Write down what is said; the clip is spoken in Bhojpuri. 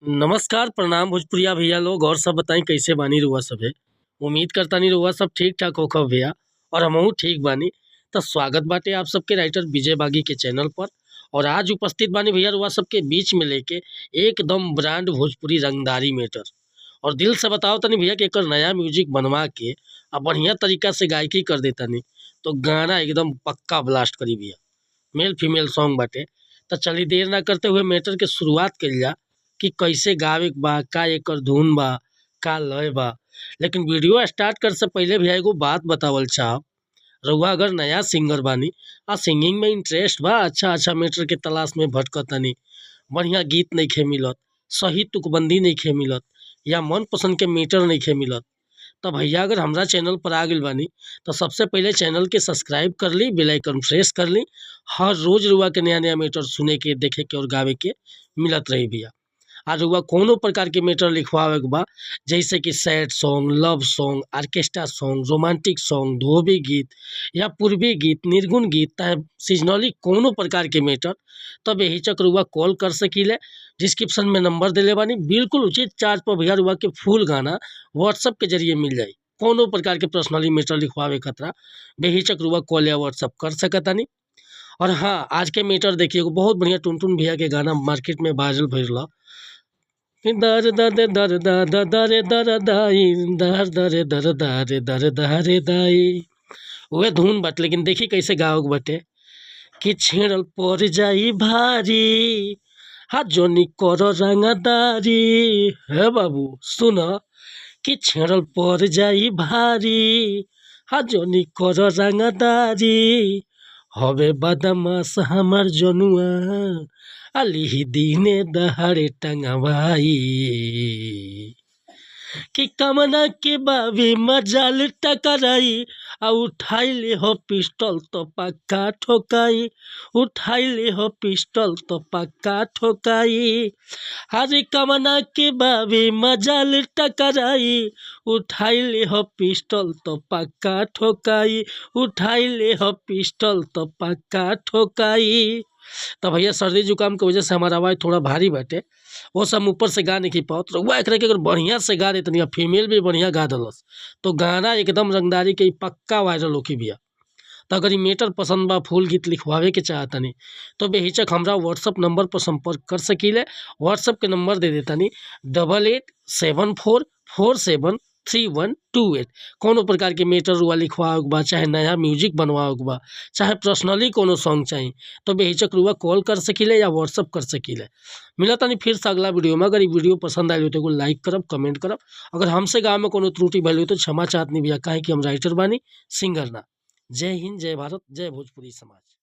नमस्कार, प्रणाम भोजपुरिया भैया लोग और सब बताई कैसे बानी रउआ सभे। उम्मीद करतानी रउआ सब ठीक-ठाक होखब भैया और हमहू ठीक बानी। तो स्वागत बाटे आप सबके राइटर विजय बागी के चैनल पर। और आज उपस्थित बानी भैया रउआ सबके बीच में लेके एकदम ब्रांड भोजपुरी रंगदारी मैटर। और दिल से बताओ तनी भैया कि एकर नया म्यूजिक बनवा के बढ़िया तरीका से गायकी कर देतानी तो गाना एकदम पक्का ब्लास्ट करी भैया। मेल फीमेल सॉन्ग बाटे। तो चली देर ना करते हुए मैटर के शुरुआत कइल जा कि कैसे गावे के बा, का एकर धुन बा, का लय बा। लेकिन वीडियो स्टार्ट करे से पहले भैया एगो बात बतावल चाहब। रउआ अगर नया सिंगर बानी सिंगिंग में इंटरेस्ट बा, अच्छा मैटर के तलाश में भटकतानी, बढ़िया गीत नइखे मिलत, सही तुकबंदी नइखे मिलत या मन पसंद के मैटर नइखे मिलत, तो भैया अगर हमरा चैनल पर आ गइल बानी तो सबसे पहले चैनल के सब्सक्राइब कर ली, बेल आइकन प्रेस कर ली। हर रोज रउआ के नया मैटर सुने के, देखे के और गावे के मिलत रही भैया। आज रउआ कोनो प्रकार के मैटर लिखवावे के बा, जैसे कि sad song, love song, orchestra song, romantic song, धोबी गीत या पूर्वी गीत, निर्गुण गीत, चाहे सीजनली कोनो प्रकार के मैटर, तो बेहिचक रउआ कॉल कर सकीले। डिस्क्रिप्शन में नंबर देले बानी, बिल्कुल उचित चार्ज पर भैया रउआ के फुल गाना व्हाट्सएप के जरिए मिल जाई। कोनो प्रकार के पर्सनली मैटर लिखवावे खतरा बेहिचक रउआ कॉल या व्हाट्सएप कर सकतानी। और हाँ, आज के मैटर देखिए एगो बहुत बढ़िया टुनटुन भैया के गाना मार्केट में वायरल भइल बा। दर दर दर दर दर दर दाई दर दर दर दर दर दर दाई, वह धुन बाटे। लेकिन देखी कैसे गाओ बटे कि छेड़ल पड़ जाई भारी, हा जोनी करो रंगदारी। हे बाबू सुन कि छेड़ल पड़ जाई भारी, हा जोनी करो रंगदारी। हवे बदमाश हमर जनुआ, अली दीने दहाड़े टंगवाई। कि कमना के बाबी मजाल टकराई, उठाइले हो पिस्टल तो पक्का ठोकाई, उठाइले हो पिस्टल तो पक्का ठोकाई। हरे कमना के बाबी मजाल टकराई, उठाइले हो पिस्टल तो पक्का ठोकाई, उठाइले हो पिस्टल तो पक्का ठोकाई। तो भैया सर्दी जुकाम की वजह से हमारा आवाज़ थोड़ा भारी बाटे, वो सब ऊपर से गा नहीं पाओ। तो रउआ एकरा के अगर बढ़िया से गा देतनी, फीमेल भी बढ़िया गा दलस, तो गाना एकदम रंगदारी के पक्का वायरल होखी भैया। तो अगर ये मैटर पसंद बा, फुल गीत लिखवावे के चाहतनी, तो बेहिचक हमरा व्हाट्सअप नंबर पर संपर्क कर सकीले। व्हाट्सअप के नंबर दे देतानी 8874473128। कोनो प्रकार के मैटर रुआ लिखवावे के बा, चाहे नया म्यूजिक बनवावे के बा, चाहे पर्सनली कोनो सॉन्ग चाहिए, तो बेहिचक रुआ कॉल कर सकीले या व्हाट्सअप कर सकीले। मिलतानी फिर से अगला वीडियो में। अगर ये वीडियो पसंद आए तो एगो लाइक करब, कमेंट करब। अगर हमसे गाँव में कोनो त्रुटि भइल हो तो क्षमा चाहतनी भैया, काहे कि हम राइटर बानी, सिंगर ना। जय हिंद, जय भारत, जय भोजपुरी समाज।